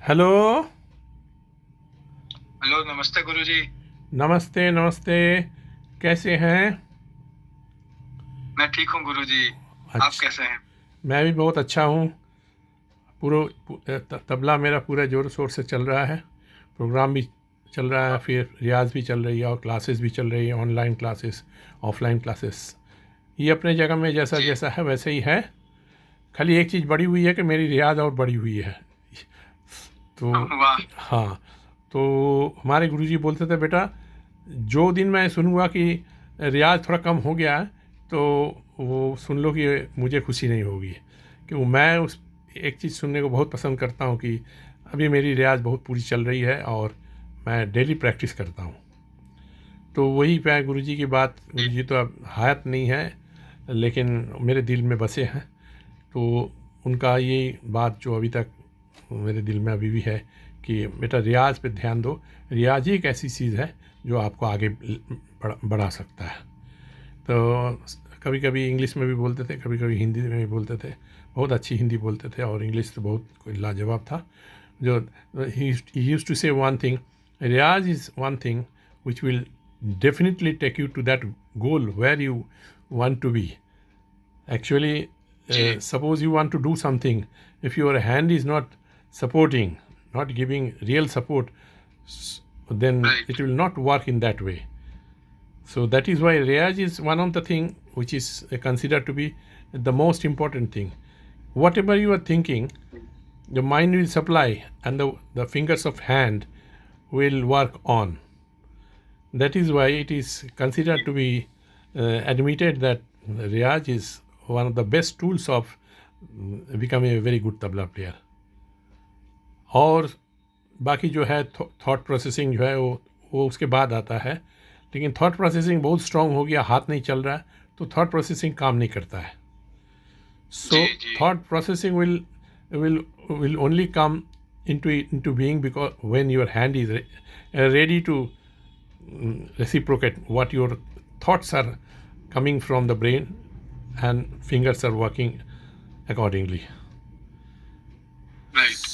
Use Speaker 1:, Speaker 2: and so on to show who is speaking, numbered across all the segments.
Speaker 1: Hello.
Speaker 2: Hello, नमस्ते गुरुजी।
Speaker 1: नमस्ते नमस्ते। कैसे हैं?
Speaker 2: मैं ठीक हूँ गुरुजी। आप
Speaker 1: अच्छा।
Speaker 2: कैसे हैं?
Speaker 1: मैं भी बहुत अच्छा हूँ। तबला मेरा पूरा ज़ोर शोर से चल रहा है। प्रोग्राम भी चल रहा है, फिर रियाज भी चल रही है और क्लासेस भी चल रही है, ऑनलाइन क्लासेस, ऑफलाइन क्लासेस। ये अपने जगह में जैसा
Speaker 2: जी।
Speaker 1: जैसा है वैसे ही है। खाली एक चीज़ बड़ी हुई है कि मेरी रियाज और बड़ी हुई है। तो
Speaker 2: वाह।
Speaker 1: हाँ, तो हमारे गुरुजी बोलते थे, बेटा जो दिन मैं सुनूंगा कि रियाज थोड़ा कम हो गया है, तो वो सुन लो कि मुझे खुशी नहीं होगी। क्यों? मैं उस एक चीज़ सुनने को बहुत पसंद करता हूँ कि अभी मेरी रियाज बहुत पूरी चल रही है और मैं डेली प्रैक्टिस करता हूँ। तो वही पे गुरुजी की बात।
Speaker 2: जी।
Speaker 1: गुरुजी तो अब हयात नहीं है, लेकिन मेरे दिल में बसे हैं। तो उनका ये बात जो अभी तक मेरे दिल में अभी भी है कि बेटा रियाज पे ध्यान दो। रियाज ही एक ऐसी चीज़ है जो आपको आगे बढ़ा सकता है। तो कभी कभी इंग्लिश में भी बोलते थे, कभी कभी हिंदी में भी बोलते थे। बहुत अच्छी हिंदी बोलते थे और इंग्लिश तो बहुत कोई लाजवाब था। जो ही use to say one thing, riyaz is one thing which will definitely take you to that goal where you want to be. Actually,
Speaker 2: जी।
Speaker 1: suppose you want to do something, if your hand is not supporting, not giving real support, then it
Speaker 2: right.
Speaker 1: will not work in that way. So that is why Riyaz is one of the thing which is considered to be the most important thing. Whatever you are thinking, the mind will supply and the fingers of hand will work on. That is why it is considered to be admitted that Riyaz is one of the best tools of becoming a very good tabla player. और बाकी जो है thought processing जो है वो उसके बाद आता है। लेकिन थॉट प्रोसेसिंग बहुत स्ट्रांग हो गया, हाथ नहीं चल रहा है, तो थॉट प्रोसेसिंग काम नहीं करता है। सो
Speaker 2: जी। जी।
Speaker 1: Thought processing will will only come into being because when your hand is ready to reciprocate what your thoughts are coming from the brain and fingers are working accordingly.
Speaker 2: Right.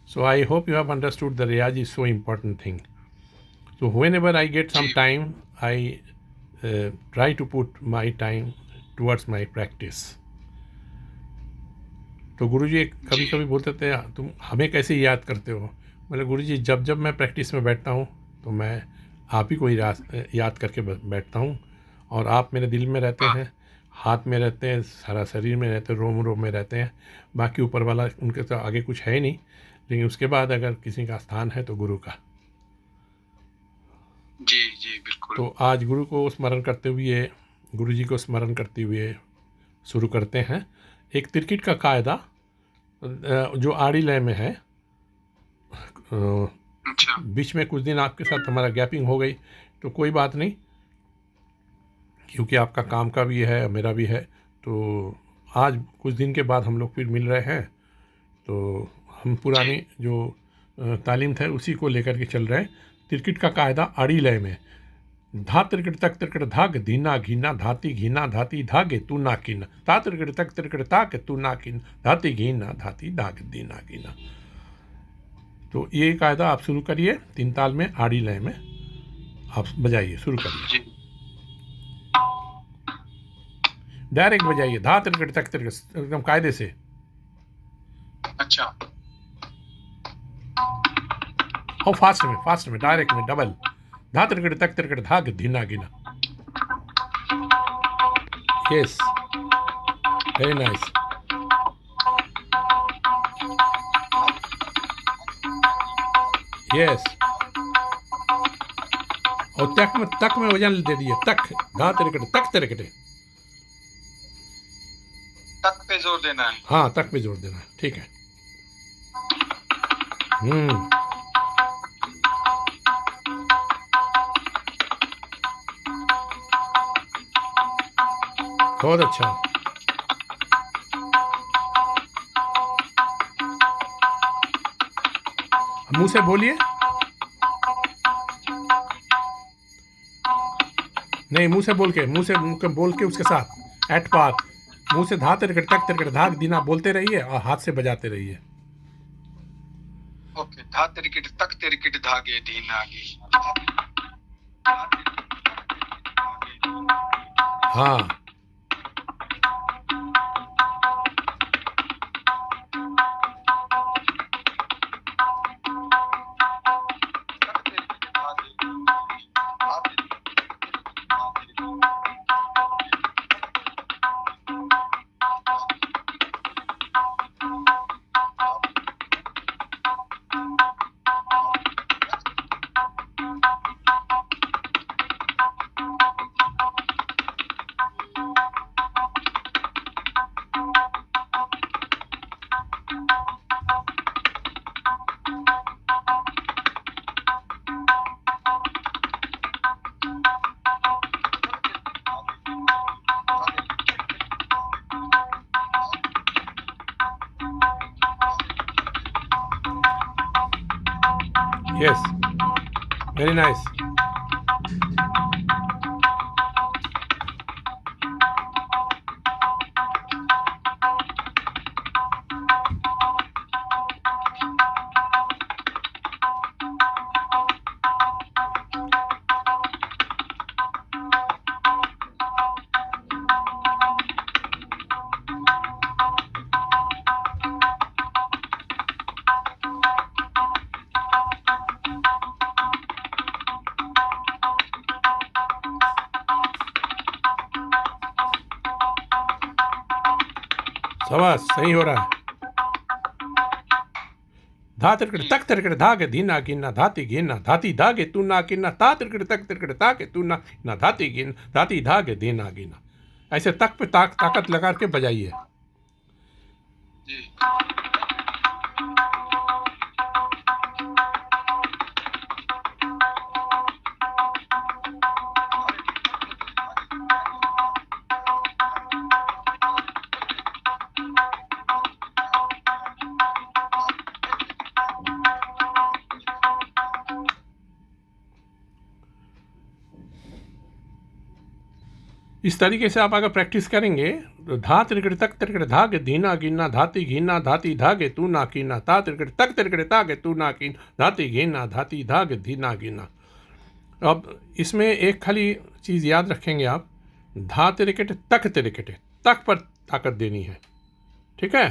Speaker 1: So I hope you have understood the riyaz is so important thing. So whenever I get some
Speaker 2: जी।
Speaker 1: time, I try to put my time towards my practice. तो गुरुजी कभी
Speaker 2: जी।
Speaker 1: कभी बोलते थे, तुम हमें कैसे याद करते हो? बोले, गुरुजी जब जब मैं प्रैक्टिस में बैठता हूँ तो मैं आप ही को ही याद करके बैठता हूँ। और आप मेरे दिल में रहते
Speaker 2: वाह।
Speaker 1: हैं, हाथ में रहते हैं, सारा शरीर में रहते हैं, रोम रोम में रहते हैं। बाकी ऊपर वाला उनके तो आगे कुछ है ही नहीं, लेकिन उसके बाद अगर किसी का स्थान है तो गुरु का।
Speaker 2: जी। जी बिल्कुल।
Speaker 1: तो आज गुरु को स्मरण करते हुए, गुरु जी को स्मरण करते हुए शुरू करते हैं। एक तिरकिट का कायदा जो आड़ी लय में है।
Speaker 2: अच्छा।
Speaker 1: बीच में कुछ दिन आपके साथ हमारा गैपिंग हो गई, तो कोई बात नहीं, क्योंकि आपका काम का भी है मेरा भी है। तो आज कुछ दिन के बाद हम लोग फिर मिल रहे हैं। तो हम
Speaker 2: जी।
Speaker 1: पुरानी जो तालीम थे उसी को लेकर के चल रहे हैं। तिरकिट का कायदा आड़ी लय में। धा त्रिकट तक त्रिकट धाग धीना घीना धाती घीना धाती धागे तू ना कीना, ता त्रिकट तक त्रिकट ताक तू ना कीन, धाती घीना धाती धाग दीना कीना। तो ये कायदा आप शुरू करिए, तीन ताल में आड़ी लय में आप बजाइए, शुरू करिए।
Speaker 2: जी।
Speaker 1: डायरेक्ट बजाइए, धा त्रिकट तक त्रिकट, एकदम कायदे से।
Speaker 2: अच्छा।
Speaker 1: और फास्ट में डायरेक्ट में डबल। धा त्रिकट तक त्रिकट धाग धीना गिना। Yes, very nice. यस। और तक में वजन दे दिए, तक, धा त्रिकट तक त्रिकट।
Speaker 2: तक पे जोर देना है।
Speaker 1: हाँ, तक पे जोर देना है, ठीक है। हम्म, बहुत अच्छा। मुंह से बोलिए, नहीं मुंह से बोल के, मुंह के बोल के उसके साथ एट पार, मुंह से धा तिरकट तक तिरकट धाक दीना बोलते रहिए और हाथ से बजाते रहिए।
Speaker 2: ओके, धा तिरकिट तक तिरकिट धागे धीन आगे।
Speaker 1: हाँ, yes, very nice. शाबाश, सही हो रहा है। धा तिरकट तक तिरकट धागे धीना गिनना धाती गिनना धाती धागे तू ना गिनना ता तिरकट तक तिरकट धागे तू ना ना धाती गिन धाती धागे धीना गिनना। ऐसे तक पे ताकत लगा के बजाइए।
Speaker 2: जी।
Speaker 1: इस तरीके से आप अगर प्रैक्टिस करेंगे तो धा तिरकट तक तिरकट धागे धीना गिनना धाती गिनना धाती धागे तू ना गिनना ता तिरकट तक तिरकट धागे तू ना गिन धाती गिनना धाती धागे धीना गिनना। अब इसमें एक खाली चीज़ याद रखेंगे आप, धा तिरकट तक पर ताकत देनी है, ठीक है।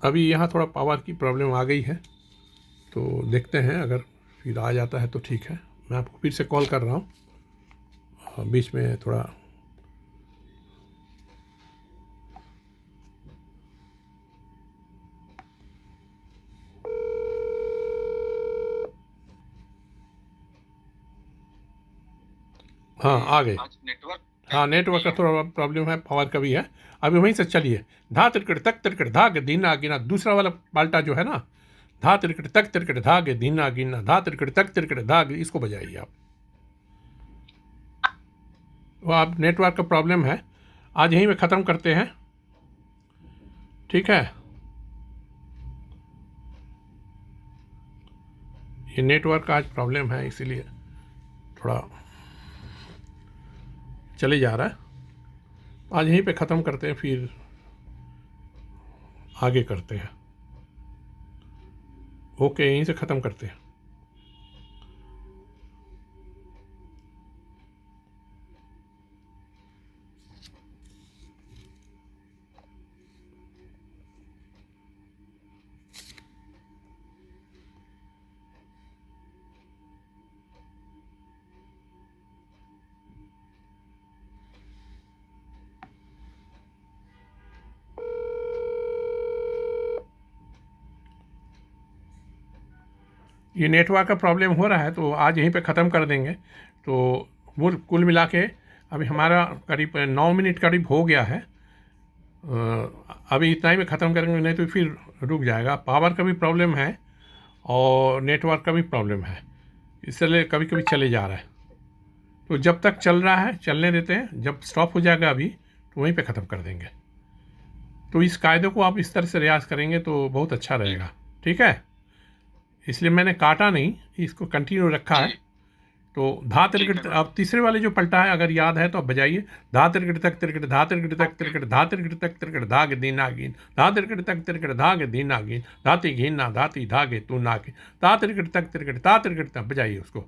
Speaker 1: अभी यहाँ थोड़ा पावर की प्रॉब्लम आ गई है, तो देखते हैं, अगर फिर आ जाता है तो ठीक है। मैं आपको फिर से कॉल कर रहा हूँ, बीच में थोड़ा हाँ आ गए।
Speaker 2: नेटवर्क,
Speaker 1: हाँ, नेटवर्क का थोड़ा प्रॉब्लम है, पावर का भी है। अभी वहीं से चलिए, धा तिरकट तक तिरकट धागे धीना गिना, दूसरा वाला पाल्टा जो है ना, धा तिरकट तक तिरकट धागे धीना गिनना धा तिरकट तक तिरकट धागे, इसको बजाइए आप। वो आप नेटवर्क का प्रॉब्लम है, आज यहीं पे ख़त्म करते हैं, ठीक है। ये नेटवर्क का आज प्रॉब्लम है, इसीलिए थोड़ा चले जा रहा है। आज यहीं पे ख़त्म करते हैं, फिर आगे करते हैं। ओके, यहीं से ख़त्म करते हैं। ये नेटवर्क का प्रॉब्लम हो रहा है, तो आज यहीं पे ख़त्म कर देंगे। तो कुल मिला के अभी हमारा करीब 9 मिनट करीब हो गया है। अभी इतना ही में ख़त्म करेंगे, नहीं तो फिर रुक जाएगा। पावर का भी प्रॉब्लम है और नेटवर्क का भी प्रॉब्लम है, इसलिए कभी कभी चले जा रहा है। तो जब तक चल रहा है चलने देते हैं, जब स्टॉप हो जाएगा अभी तो वहीं पे ख़त्म कर देंगे। तो इस कायदे को आप इस तरह से रियाज़ करेंगे तो बहुत अच्छा रहेगा, ठीक है। इसलिए मैंने काटा नहीं, इसको कंटिन्यू रखा है तो धा
Speaker 2: ठीक
Speaker 1: तिरकट,
Speaker 2: है।
Speaker 1: अब तीसरे वाले जो पलटा है अगर याद है तो आप बजाइए। धा तिरकट तक तिरकट, धा तिरकट तक तिरकट, धा तिरकट तक तिरकट, धागे दीना गिन, धा तिरकट तक तिरकट, धागे दीना गिन, धाती घिना धाती धागे तू ना गिन, धा तिरकट तक तिरकट, धा तिरकट तक, बजाइए उसको।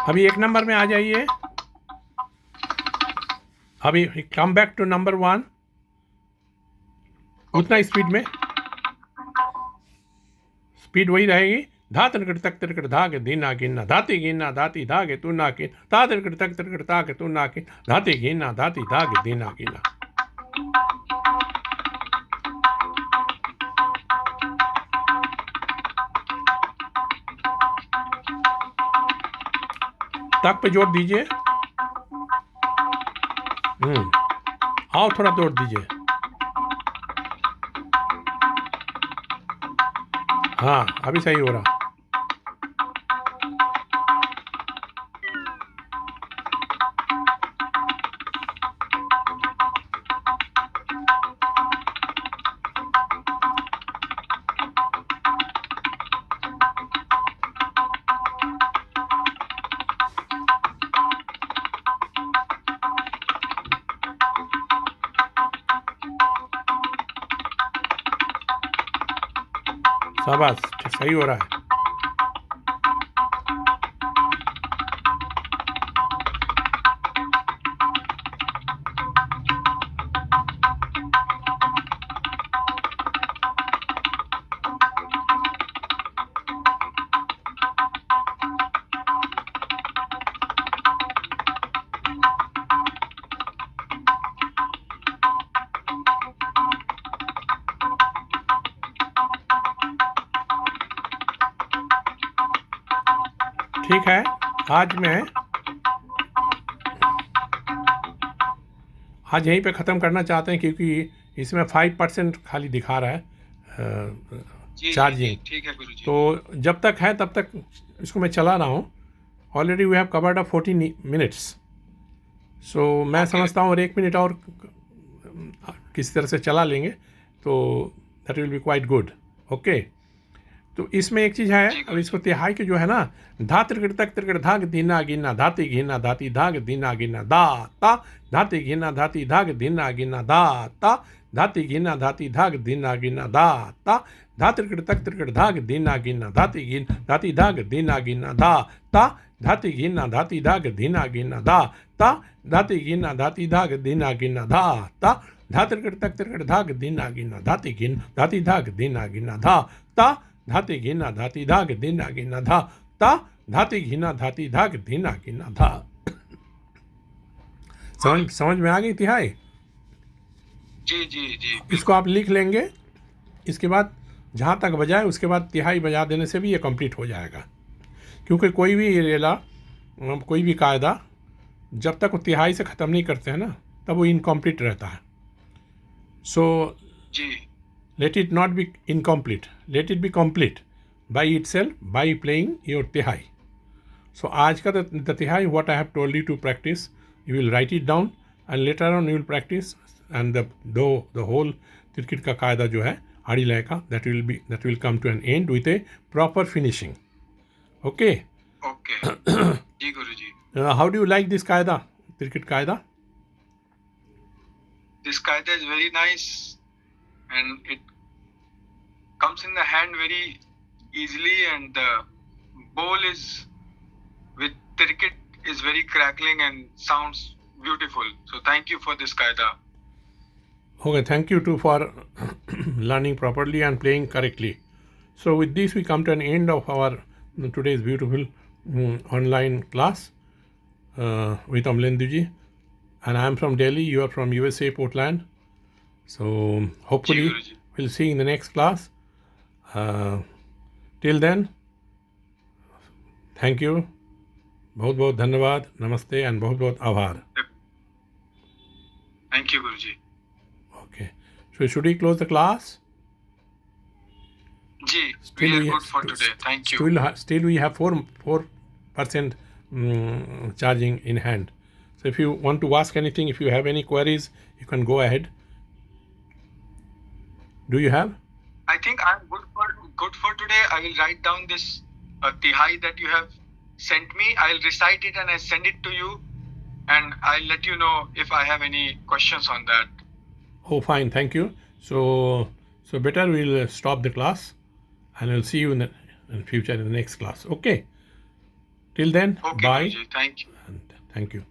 Speaker 1: अभी 1 नंबर में आ जाइए। अभी कम बैक टू नंबर 1, उतना स्पीड में, स्पीड वही रहेगी। धा तिरकट तक तिरकट, धागे दीना गिनना, धाती गिनना धाती धागे तू ना गिन, धा तिरकट तक तिरकट, धागे तू ना गिन, धाती गिनना धाती धागे दीना गिनना। तक पे जोर दीजिए। आओ थोड़ा जोर दीजिए। हाँ, अभी सही हो रहा। शाबाश, सही हो रहा है। ठीक है, आज यहीं पे ख़त्म करना चाहते हैं क्योंकि इसमें 5% खाली दिखा रहा है चार्जिंग।
Speaker 2: ठीक है गुरुजी।
Speaker 1: तो जब तक है तब तक इसको मैं चला रहा हूँ। Already we have covered up 14 minutes. So मैं समझता हूँ और 1 मिनट और किसी तरह से चला लेंगे तो that will be quite good. Okay, तो इसमें एक चीज़ है, अब इसको तिहाई के जो है ना, धा तिरकट तक तिरकट, धाग दीना गिना, धाती घिना धाती धाग दीना गिना, दा ता, धाती घिना धाती धाग दीना गिना, दा ता, धाती घिना धाती धाग दीना गिना, दा ता, धा तिरकट तक तिरकट, धाग दीना गिना, धाती घिन धाती धाग दीना गिना, दा ता, धाती घिना धाती धाग दीना गिना, दा ता, धाती घिना धाती धाग दीना गिना, दा ता, धा तिरकट तक तिरकट, धाग दीना गिना, धाती घिन धाती धाग दीना गिना, धा ता, धाती घिना धाती धाग दीना गिना, धा ता, धाती घिना धाती धाग दीना गिना, धा। समझ में आ गई तिहाई?
Speaker 2: जी जी जी।
Speaker 1: इसको आप लिख लेंगे। इसके बाद जहाँ तक बजाए उसके बाद तिहाई बजा देने से भी ये कंप्लीट हो जाएगा, क्योंकि कोई भी रेला, कोई भी कायदा जब तक वो तिहाई से ख़त्म नहीं करते हैं ना, तब वो इनकम्प्लीट रहता है. So
Speaker 2: ji
Speaker 1: let it not be incomplete, let it be complete by itself by playing your tihai. So आज का the tihai, what I have told you to practice, you will write it down and later on you will practice, and the whole tirkit का कायदा जो है आड़ी लय का, that will come to an end with a proper finishing. Okay.
Speaker 2: Okay जी Guruji.
Speaker 1: How do you like this कायदा, tirkit कायदा?
Speaker 2: This qaida is very nice and it comes in the hand very easily, and the bowl is with tirkit is very crackling and sounds beautiful. So thank you for this qaida.
Speaker 1: Okay, thank you too for learning properly and playing correctly. So with this we come to an end of our today's beautiful online class with Amlenduji, and I am from Delhi, you are from USA, Portland. So hopefully
Speaker 2: जी Guruji.
Speaker 1: we'll see you in the next class. Till then, thank you, बहुत बहुत धन्यवाद, नमस्ते and बहुत बहुत आभार.
Speaker 2: Thank you guruji.
Speaker 1: Okay, so should we close the class?
Speaker 2: Ji,
Speaker 1: Still
Speaker 2: we are
Speaker 1: we
Speaker 2: good for today. Thank you.
Speaker 1: Still we have 4% charging in hand. So if you want to ask anything, if you have any queries, you can go ahead. Do you have?
Speaker 2: I think I'm good for today. I will write down this tihai that you have sent me. I'll recite it and I'll send it to you, and I'll let you know if I have any questions on that.
Speaker 1: Oh, fine, thank you. So better we'll stop the class, and we'll see you in future in the next class. Okay. Till then,
Speaker 2: Okay,
Speaker 1: bye.
Speaker 2: Guruji. Thank you.
Speaker 1: And thank you.